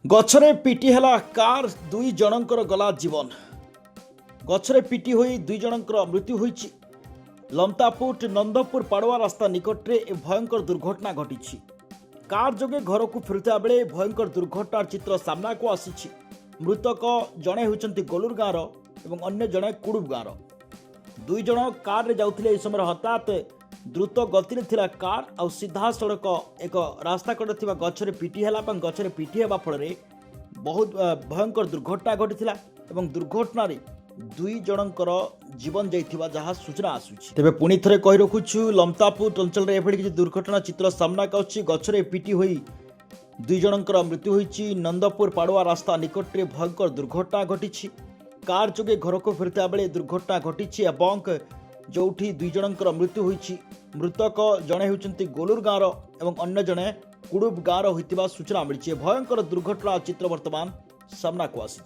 गछरे पिटी हेला car दुई जनकर गला जीवन। गछरे पिटी होई दुई जनकर मृत्यु होईछि। लमतापुट नंदपुर पाड़वा रास्ता निकटरे ए भयंकर दुर्घटना घटी। कार जोगे घर को फेरुता बेले भयंकर दुर्घटनार चित्र सामना को आसी। मृतक जड़े होती गोलूर गाँवर और अन्य जड़े कुड़ुब गाँवर। दुई जन कार रे जाउथिले। एई समय हठात द्रुत गति थिला कार आ सीधा सड़क एक रास्ता कड़े थिबा गछरे पिटी हेला। गछरे पिटी हेबा फल बहुत भयंकर दुर्घटना घटी और दुर्घटन दुई जनकर जीवन जाइथिबा जहाँ सूचना आसुछि। तेबे पुणी थरे कहि रखुछु, लमतापुर अंचल रे एभଳି किछि दुर्घटना चित्र सामना आउछि। गछरे पिटी होई दुई जनकर मृत्यु होईछि। नंदपुर पाड़वा रास्ता निकटरे भयंकर दुर्घटना घटी। कार जोगे घर को फेरुता बेले दुर्घटना घटी और जोठी दुई जनकर मृत्यु होईछि। मृतक जड़े होती गोलूर गाँवर और अन्य जड़े कुड़ुब गाँवर होइतिबा सूचना मिली। भयंकर दुर्घटना चित्र वर्तमान सामना को आसी।